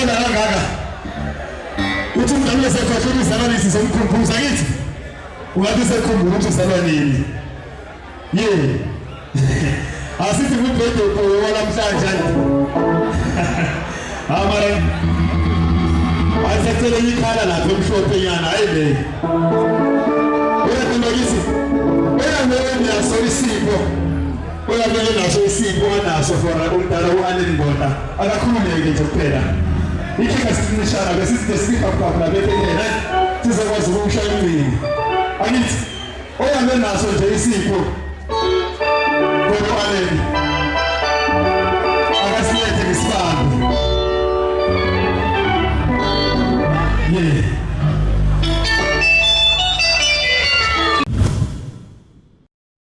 phela kangaka uthi umntwana esefahlwe izalwane sizomkhumbuza kithi ungathi sekhumbula ukuthi uzalwa nini asithi kubhede wona namhlanje amara ayisecele ikhala lapho emhlophe nyana hayibe uyadinga kithi uyamele naso isipho uyamele naso isipho anaso for umntana uAllen Ndoda akakhululeke nje kuphela ikhika siqinishana bese sithi lapha bethekela sizokwazi ukushaya impini angithi uyamele naso nje isipho for uAllen